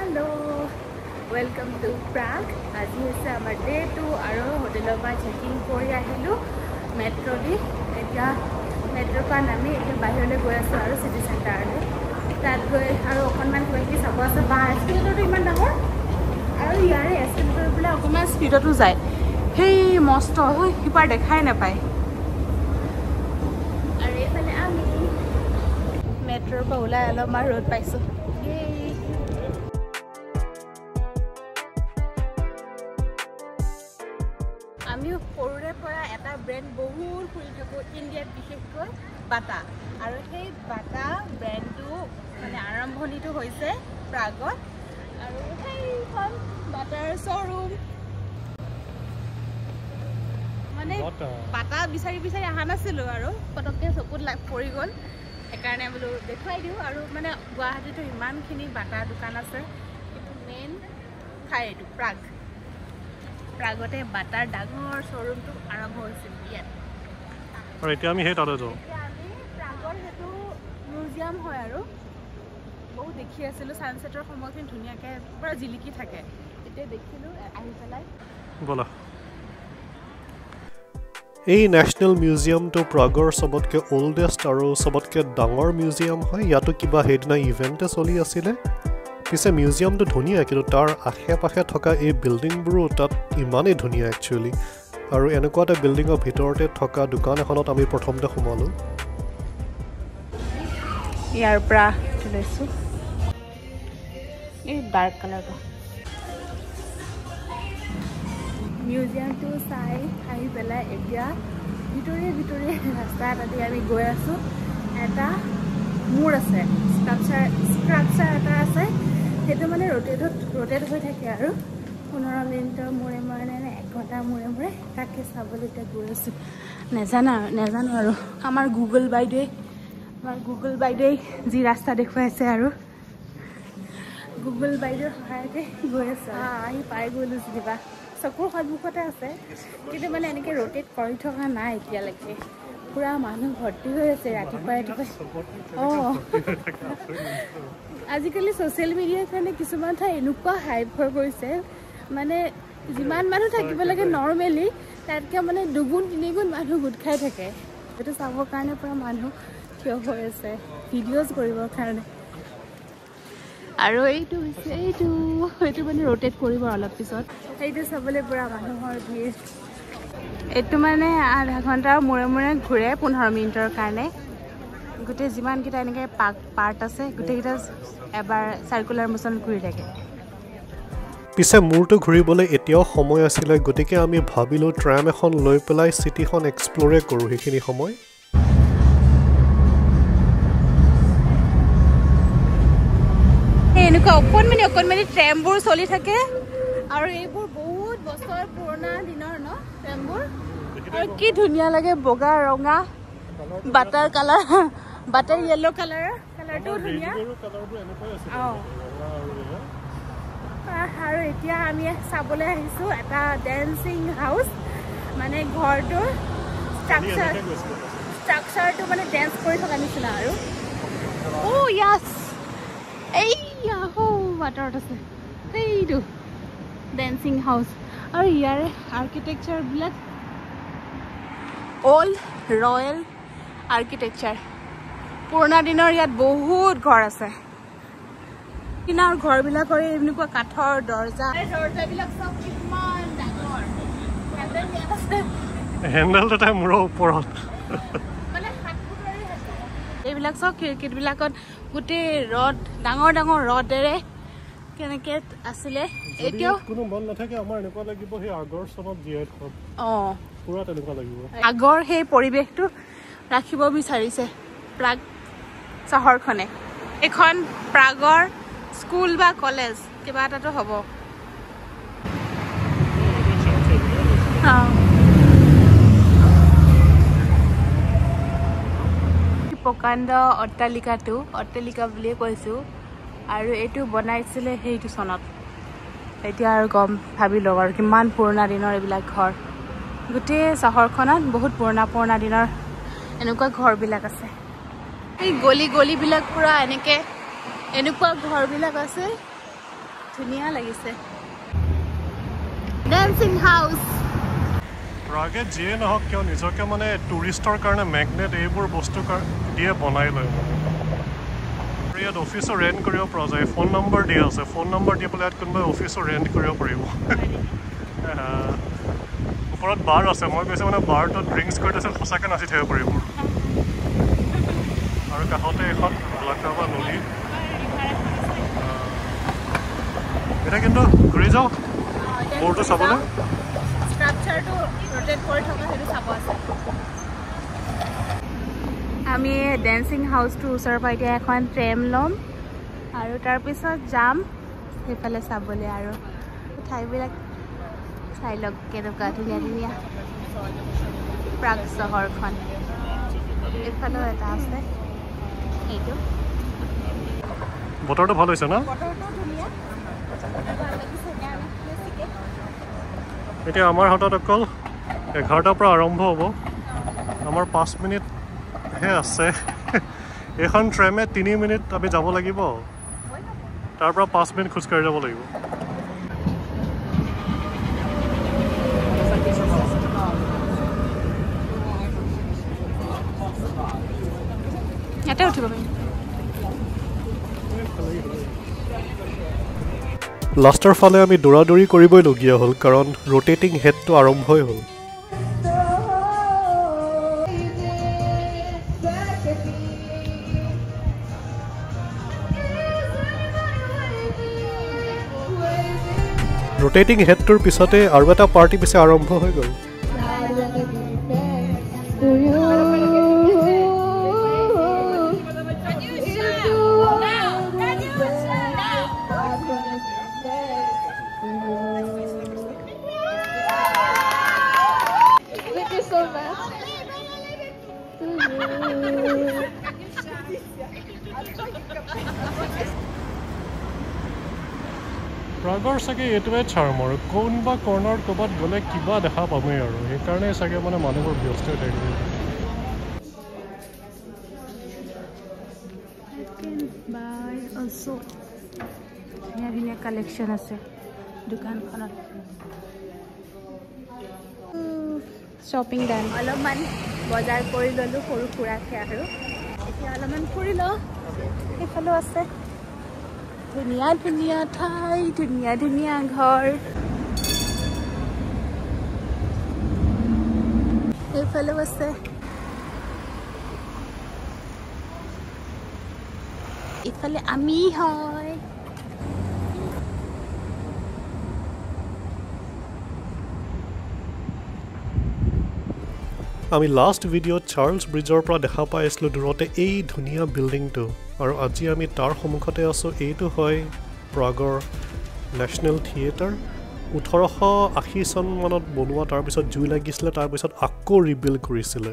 Hello, welcome to Prague. আজি হৈছে আমাৰ ডে 2 আৰু হোটেলৰ পৰা চেকিং কৰি আহিলো মেট্ৰো দি এতিয়া মেট্ৰো পৰা নামি এতিয়া বাহিৰলৈ গৈ আছো আৰু সিটি চেণ্টাৰলৈ তাত গৈ আৰু অকণমান কিবা চাব আছে বা এস্কেলেটৰটো ইমান ডাঙৰ আৰু ইয়াৰে এস্কেলেটৰ বোলে অকণমান স্পীডতো যায় সেই মস্ত হয় সিপাৰ দেখাই নাপায় আৰু এইফালে আমি মেট্ৰোৰ পৰা ওলাই অলপমান ৰ'দ পাইছোঁ আমি সৰুৰে পৰা এটা ব্ৰেণ্ড বহুত ফুৰি থাকোঁ ইণ্ডিয়াত বিশেষকৈ বাটা আৰু সেই বাটা ব্ৰেণ্ডটো মানে আৰম্ভণিটো হৈছে প্ৰাগত আৰু সেইখন বাটাৰ শ্ব'ৰুম মানে বাটা বিচাৰি বিচাৰি অহা নাছিলোঁ আৰু পটককৈ চকুত পৰি গ'ল সেইকাৰণে বোলো দেখুৱাই দিওঁ আৰু মানে গুৱাহাটীতো ইমানখিনি বাটাৰ দোকান আছে কিন্তু মেইন ঠাই এইটো প্ৰাগতে বাটাৰ ডাঙৰ শ্ব'ৰুমটো আৰম্ভ হৈছিল ইয়াত আৰু এতিয়া আমি সেই তাতে যাওঁ আমি প্ৰাগৰ সেইটো মিউজিয়াম হয় আৰু বহুত দেখি আছিলোঁ ছানছেটৰ সময়খিনি ধুনীয়াকৈ পুৰা জিলিকি থাকে এতিয়া দেখিলোঁ আহি পেলাই ব'লা এই নেশ্যনেল মিউজিয়ামটো প্ৰাগৰ চবতকৈ অল্ডেষ্ট আৰু চবতকৈ ডাঙৰ মিউজিয়াম হয় ইয়াতো কিবা সেইদিনা ইভেণ্টে চলি আছিলে পিছে মিউজিয়ামটো ধুনীয়া কিন্তু তাৰ আশে পাশে থকা এই বিল্ডিংবোৰো তাত ইমানেই ধুনীয়া একচুৱেলি আৰু এনেকুৱা এটা বিল্ডিঙৰ ভিতৰতে থকা দোকান এখনত আমি প্ৰথমতে সোমালোঁ ইয়াৰ পৰা লৈছোঁ এই ডাৰ্ক কালাৰটো মিউজিয়ামটো চাই আহি পেলাই এতিয়া ভিতৰে ৰাস্তা এটা দি আমি গৈ আছোঁ এটা মূৰ আছে ষ্ট্ৰাকচাৰ এটা আছে সেইটো মানে ৰোটেট হৈ থাকে আৰু 15 মিনিটৰ মূৰে মূৰে নে 1 ঘণ্টাৰ মূৰে মূৰে তাকে চাবলৈ এতিয়া গৈ আছোঁ নেজানো আৰু আমাৰ গুগল বাইদেৱে যি ৰাস্তা দেখুৱাইছে আৰু গুগল বাইদেউৰ সহায়তে গৈ আছোঁ আহি পাই গ'লোঁ কিবা চকুৰ সন্মুখতে আছে কিন্তু মানে এনেকৈ ৰোটেট কৰি থকা নাই এতিয়ালৈকে পুৰা মানুহ ভৰ্তি হৈ আছে ৰাতিপুৱাই অঁ আজিকালি ছ'চিয়েল মিডিয়াৰ কাৰণে কিছুমান ঠাই এনেকুৱা হাইপ হৈ গৈছে মানে যিমান মানুহ থাকিব লাগে নৰ্মেলি তাতকৈ মানে 2-3 মানুহ গোট খাই থাকে সেইটো চাবৰ কাৰণে পুৰা মানুহ থিয় হৈ আছে ভিডিঅ'জ কৰিবৰ কাৰণে আৰু এইটো মানে ৰোটেট কৰিব অলপ পিছত সেইটো চাবলৈ পুৰা মানুহৰ ভিৰ এইটো মানে আধা ঘণ্টাৰ মূৰে মূৰে ঘূৰে 15 মিনিটৰ কাৰণে গোটেই যিমানকেইটা এনেকৈ পাৰ্ট আছে গোটেইকেইটা এবাৰ চাৰ্কুলাৰ মোশ্যনত ঘূৰি থাকে পিছে মূৰটো ঘূৰিবলৈ এতিয়াও সময় আছিলে গতিকে আমি ভাবিলোঁ ট্ৰাম এখন লৈ পেলাই চিটিখন এক্সপ্ল'ৰে কৰোঁ সেইখিনি সময় এনেকুৱা অকণমানি ট্ৰেমবোৰ চলি থাকে আৰু এইবোৰ বহুত বছৰ পুৰণা দিনৰ ন ট্ৰেমবোৰ আৰু কি ধুনীয়া লাগে বগা ৰঙা বাটাৰ কালাৰ বাটাৰ য়েল্লো কালাৰটো ধুনীয়া আৰু এতিয়া আমি চাবলৈ আহিছোঁ এটা ডেন্সিং হাউচ মানে ঘৰটোৰ ষ্ট্ৰাকচাৰটো মানে ডেন্স কৰি থকা নিচিনা আৰু য়াছ বাটাৰত আছে সেইটো ডেন্সিং হাউচ আৰু ইয়াৰে আৰ্কিটেকচাৰবিলাক অল্ড ৰয়েল আৰ্কিটেকচাৰ পুৰণা দিনৰ ইয়াত বহুত ঘৰ আছে কিনাৰ ঘৰবিলাকৰ এনেকুৱা কাঠৰ দৰ্জাবিলাক চব কিমান ডাঙৰ হেণ্ডেলটো তাই মূৰৰ ওপৰত এইবিলাক চব খিৰিকীবিলাকত গোটেই ডাঙৰ ৰডেৰে কেনেকৈ আছিলে এতিয়াও কোনো মন নাথাকে আমাৰ এনেকুৱা লাগিব সেই আগৰ চনত জীয়াই থক পুৰা তেনেকুৱা লাগিব আগৰ সেই পৰিৱেশটো ৰাখিব বিচাৰিছে প্ৰাগ চহৰখনে এখন প্ৰাগৰ স্কুল বা কলেজ কিবা এটাতো হ'ব প্ৰকাণ্ড অট্টালিকা বুলিয়ে কৈছোঁ আৰু এইটো বনাইছিলে সেইটো চনত এতিয়া আৰু ভাবি লওক আৰু কিমান পুৰণা দিনৰ এইবিলাক ঘৰ গোটেই চহৰখনত বহুত পুৰণা দিনৰ এনেকুৱা ঘৰবিলাক আছে এই গলিবিলাক পুৰা এনেকুৱা ঘৰবিলাক আছে ধুনীয়া লাগিছে ডেন্সিং হাউচ প্ৰাগে যিয়ে নহওক কিয় নিজকে মানে টুৰিষ্টৰ কাৰণে মেগনেট এইবোৰ বস্তু দিয়ে বনাই লয় ইয়াত অফিচো ৰেণ্ট কৰিব পৰা যায় ফোন নম্বৰ দিয়া আছে ফোন নম্বৰ দি পেলাই ইয়াত কোনোবাই অফিচো ৰেণ্ট কৰিব পাৰিব ওপৰত বাৰ আছে মই কৈছোঁ মানে বাৰটোত ড্ৰিংকছ কৰি দিছিল সঁচাকৈ নাচি থাকিব পাৰিব আৰু কাষতে এখন লাকাবা নদী এতিয়া কিন্তু ঘূৰি যাওঁ বৰ্ডটো চাবলৈ ষ্ট্ৰাকচাৰটো ৰোটেট কৰি থকা সেইটো চাব আছে আমি ডেন্সিং হাউচটোৰ ওচৰৰ পৰা এতিয়া এখন ট্ৰেম ল'ম আৰু তাৰপিছত যাম সেইফালে চাবলৈ আৰু ঠাইবিলাক চাই লওক কেনেকুৱা ধুনীয়া ধুনীয়া প্ৰাগ চহৰখন এইফালেও এটা আছে এইটো বতৰটো ভাল হৈছে ন এতিয়া আমাৰ হাতত অকল 11টাৰ পৰা আৰম্ভ হ'ব আমাৰ 5 মিনিটহে আছে এইখন ট্ৰেমে 3 মিনিট আমি যাব লাগিব তাৰ পৰা 5 মিনিট খোজকাঢ়ি যাব লাগিব ইয়াতে উঠিব পাৰিম লাষ্টৰ ফালে আমি দৌৰাদৌৰি কৰিবইলগীয়া হ'ল কাৰণ ৰোটেটিং হেডটো আৰম্ভই হ'ল ৰোটেটিং হেডটোৰ পিছতে আৰু এটা পাৰ্টি পিছে আৰম্ভ হৈ গ'ল প্ৰাগৰ চাগে এইটোৱে চাৰ্ম আৰু কোনোবা কৰ্ণাৰত ক'ৰবাত গ'লে কিবা দেখা পামেই আৰু সেইকাৰণে চাগে মানে মানুহবোৰ ব্যস্ত হৈ থাকিব ধুনীয়া ধুনীয়া কালেকশ্যন আছে দোকানখনত শ্বপিং ডান অলপমান বজাৰ কৰি ল'লোঁ সৰু সুৰাকৈ আৰু এতিয়া অলপমান ফুৰি লওঁ সেইফালেও আছে ধুনীয়া ধুনীয়া ঠাই ধুনীয়া ধুনীয়া ঘৰ এইফালেও আছে ইফালে আমি হয় আমি লাষ্ট ভিডিঅ'ত চাৰ্লছ ব্ৰিজৰ পৰা দেখা পাই আছিলোঁ দূৰতে এই ধুনীয়া বিল্ডিংটো আৰু আজি আমি তাৰ সন্মুখতে আছোঁ এইটো হয় প্ৰাগৰ নেশ্যনেল থিয়েটাৰ 1880 চনমানত বনোৱা তাৰপিছত জুই লাগিছিলে তাৰপিছত আকৌ ৰিবিল্ড কৰিছিলে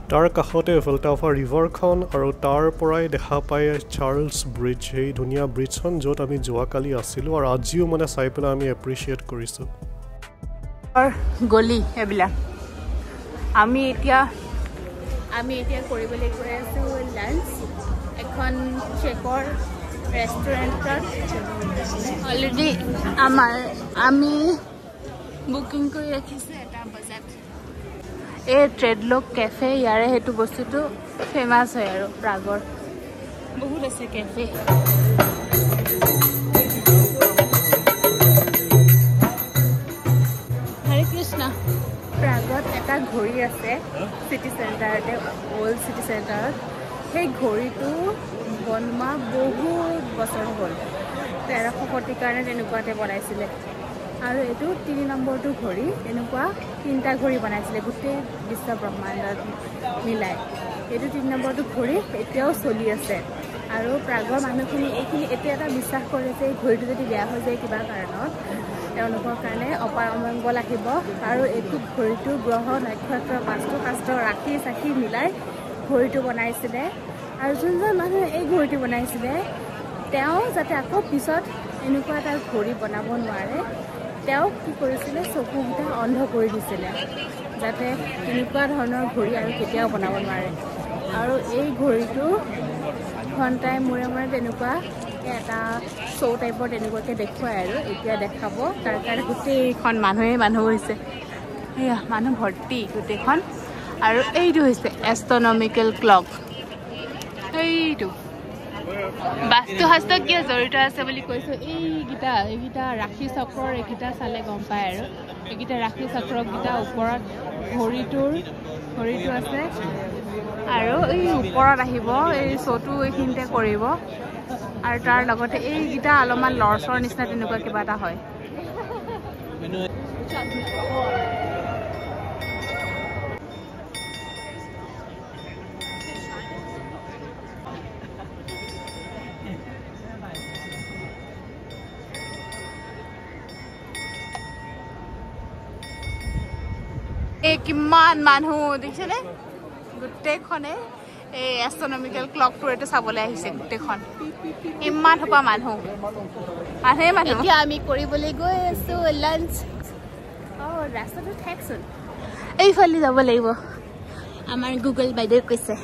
তাৰ কাষতে ভল্টাভা ৰিভাৰখন আৰু তাৰ পৰাই দেখা পাই চাৰ্লছ ব্ৰিজ সেই ধুনীয়া ব্ৰিজখন য'ত আমি যোৱাকালি আছিলোঁ আৰু আজিও মানে চাই পেলাই আমি এপ্ৰিচিয়েট কৰিছোঁ গলি এইবিলাক আমি এতিয়া কৰিবলৈ গৈ আছোঁ লাঞ্চ এখন চেকৰ ৰেষ্টুৰেণ্টত অলৰেডি আমি বুকিং কৰি ৰাখিছোঁ 1 বজাত এই ট্ৰেডলক কেফে ইয়াৰে সেইটো বস্তুটো ফেমাছ হয় আৰু প্ৰাগৰ বহুত আছে কেফে হৰে কৃষ্ণ প্ৰাগত এটা ঘড়ী আছে চিটি চেণ্টাৰতে অল্ড চিটি চেণ্টাৰত সেই ঘড়ীটো বনোৱা বহুত বছৰ হ'ল 1300 শতিকাৰ কাৰণে তেনেকুৱাতে বনাইছিলে আৰু এইটো 3 নম্বৰটো ঘড়ী এনেকুৱা 3টা ঘড়ী বনাইছিলে গোটেই বিশ্ব ব্ৰহ্মাণ্ডত মিলাই এইটো 3 নম্বৰটো ঘড়ী এতিয়াও চলি আছে আৰু প্ৰাগৰ মানুহখিনি এইখিনি এতিয়া এটা বিশ্বাস কৰে যে এই ঘড়ীটো যদি বেয়া হৈ যায় কিবা কাৰণত তেওঁলোকৰ কাৰণে অপাৰ অমংগল আহিব আৰু এইটো ঘড়ীটো গ্ৰহ নক্ষত্ৰ পাঁচটো ৰাশি চাখি মিলাই ঘড়ীটো বনাইছিলে আৰু যোনজন মানুহে এই ঘড়ীটো বনাইছিলে তেওঁ যাতে আকৌ পিছত এনেকুৱা এটা ঘড়ী বনাব নোৱাৰে তেওঁ কি কৰিছিলে চকুকেইটা অন্ধ কৰি দিছিলে যাতে এনেকুৱা ধৰণৰ ঘড়ী আৰু কেতিয়াও বনাব নোৱাৰে আৰু এই ঘড়ীটো ঘণ্টাই মূৰে মূৰে তেনেকুৱা এনেকৈ এটা শ্ব' টাইপৰ তেনেকুৱাকৈ দেখুৱাই আৰু এতিয়া দেখাব তাৰ কাৰণে গোটেইখন মানুহ হৈছে এয়া মানুহ ভৰ্তি গোটেইখন আৰু এইটো হৈছে এষ্ট্ৰনমিকেল ক্লক এইটো বাস্তুশাস্ত্ৰ কিয় জড়িত আছে বুলি কৈছোঁ এইকেইটা ৰাশি চক্ৰৰ এইকেইটা চালে গম পায় আৰু এইকেইটা ৰাশি চক্ৰকেইটা ওপৰত ঘড়ীটো আছে আৰু এই ওপৰত আহিব এই শ্ব'টো এইখিনিতে কৰিব আৰু তাৰ লগতে এইকেইটা অলপমান লৰচৰ নিচিনা তেনেকুৱা কিবা এটা হয় কিমান মানুহ দেখিছেনে গোটেইখনে এই এষ্ট্ৰনমিকেল ক্লকটোৰ এইটো চাবলৈ আহিছে গোটেইখন ইমান সোপা মানুহে এতিয়া আমি কৰিবলৈ গৈ আছো লাঞ্চ ৰাস্তাটো ঠেকচোন এইফালে যাব লাগিব আমাৰ গুগল বাইদেউ কৈছে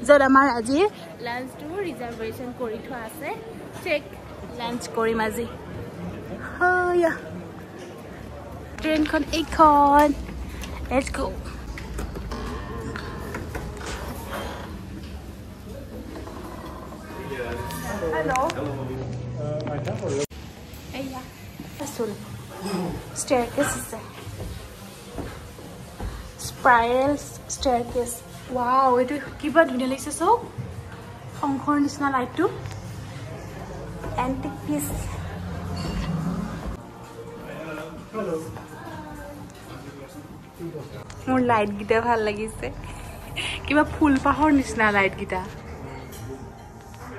য'ত আমাৰ আজি লাঞ্চটো ৰিজাৰ্ভেশ্যন কৰি থোৱা আছে চেক লাঞ্চ কৰিম আজি ট্ৰেইনখন এইখন Let's go. Hello. Hey, yeah. Staircase is there. Spiral staircase. Wow, it is kiba dhuniya lagise so. Shonkhor nisna light to. Antique piece. Hello. মোৰ লাইট গিটা ভাল লাগিছে কিবা ফুল পাহৰ নিচিনা লাইট গিটা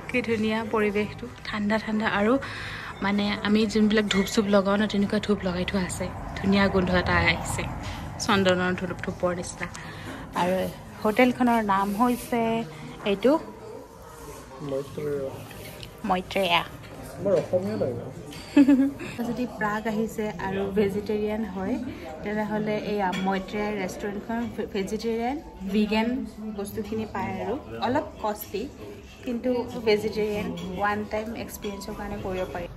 কি ধুনীয়া পৰিৱেশটো ঠাণ্ডা আৰু মানে আমি যোনবিলাক ধূপ লগাও না তেনেকুৱা ধূপ লগাই থোৱা আছে ধুনীয়া গোন্ধ এটা আহিছে চন্দনৰ ধূপৰ নিচিনা আৰু হোটেলখনৰ নাম হৈছে এইটো মৈত্ৰেয়া যদি প্ৰাগ আহিছে আৰু ভেজিটেৰিয়ান হয় তেনেহ'লে এই মৈত্ৰেয়া ৰেষ্টুৰেণ্টখন ভেজিটেৰিয়ান ভিগান বস্তুখিনি পায় আৰু অলপ কষ্টলি কিন্তু ভেজিটেৰিয়ান ওৱান টাইম এক্সপিৰিয়েঞ্চৰ কাৰণে কৰিব পাৰি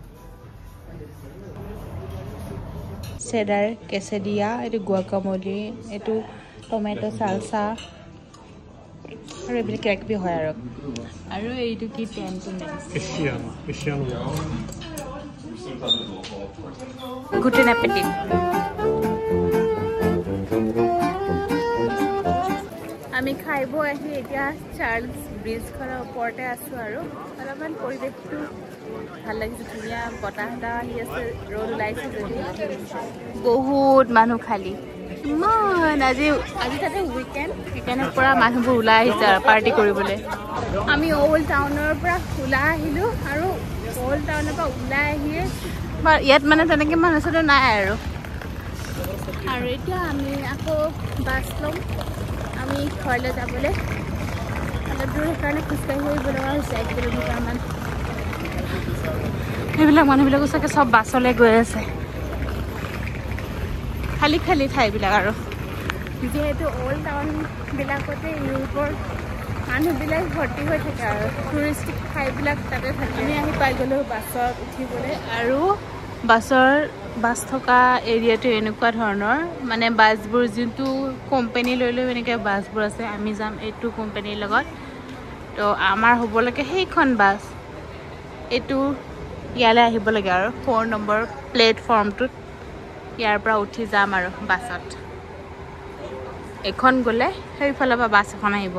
চেডাৰ কেচেডিয়া এইটো গুৱাকামলি এইটো টমেটো চালচা আৰু এইবিলাক কিবা কিবি হয় আৰু এইটো কি টেণ্টটো Guten Appetit. আমি খাইব আহি এতিয়া চাৰ্লছ ব্ৰিজখনৰ ওপৰতে আছোঁ আৰু অলপমান পৰিৱেশটো ভাল লাগিছে ধুনীয়া বতাহ আহি আছে ৰ'দ ওলাইছে যদি বহুত মানুহ খালী ইমান আজি তাতে উইকেণ্ড সেইকাৰণে পৰা মানুহবোৰ ওলাই আহিছে আৰু পাৰ্টি কৰিবলৈ আমি অল্ড টাউনৰ পৰা ওলাই আহিলোঁ আৰু অল্ড টাউনৰ পৰা ওলাই আহিয়ে ইয়াত মানে তেনেকৈ মানুহ চানুহ নাই আৰু এতিয়া আমি আকৌ বাছ ল'ম আমি ঘৰলৈ যাবলৈ অলপ দূৰ সেইকাৰণে খোজকাঢ়ি আহিব লগা হৈছে 1 কিলোমিটাৰমান সেইবিলাক মানুহবিলাকো চাগে চব বাছলৈ গৈ আছে খালী ঠাইবিলাক আৰু যিহেতু অল্ড টাউনবিলাকতে ইউৰোপৰ মানুহবিলাক ভৰ্তি হৈ থাকে আৰু টুৰিষ্টিক ঠাইবিলাক তাতে থাকে আমি আহি পাই গ'লোঁ বাছত উঠিবলৈ আৰু বাছ থকা এৰিয়াটো এনেকুৱা ধৰণৰ মানে বাছবোৰ যোনটো কোম্পানী লৈ এনেকৈ বাছবোৰ আছে আমি যাম এইটো কোম্পানীৰ লগত তো আমাৰ হ'ব লাগে সেইখন বাছ এইটো ইয়ালৈ আহিব লাগে আৰু 4 নম্বৰ প্লেটফৰ্মটোত ইয়াৰ পৰা উঠি যাম আৰু বাছত এখন গ'লে সেইফালৰ পৰা বাছ এখন আহিব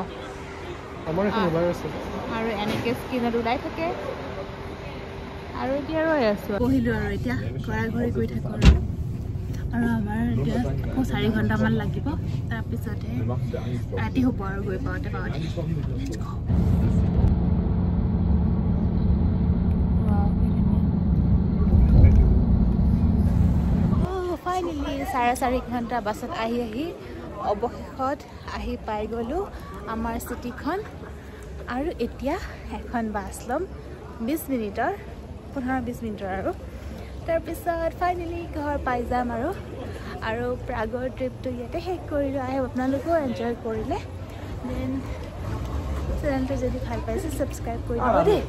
আৰু এনেকৈ স্কিনত ওলাই থাকে আৰু এতিয়া ৰৈ আছোঁ বহিলোঁ আৰু এতিয়া ঘৰা গৈ থাকোঁ আৰু আমাৰ এতিয়া 4 ঘণ্টামান লাগিব তাৰপিছতহে ৰাতি হ'ব আৰু গৈ পাওঁতে ফাইনেলি 4.5 ঘণ্টা বাছত আহি অৱশেষত আহি পাই গ'লোঁ আমাৰ চিটিখন আৰু এতিয়া এখন বাছ ল'ম 20 মিনিটৰ 15-20 মিনিটৰ আৰু তাৰপিছত ফাইনেলি ঘৰ পাই যাম আৰু প্ৰাগৰ ট্ৰিপটো ইয়াতে শেষ কৰিলোঁ আহি আপোনালোকেও এনজয় কৰিলে দেন চেনেলটো যদি ভাল পাইছে ছাবস্ক্ৰাইব কৰি দিব দেই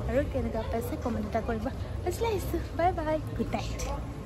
আৰু কেনেকুৱা পাইছে কমেণ্ট এটা কৰিব আজিলৈ আহিছোঁ বাই বাই গুড নাইট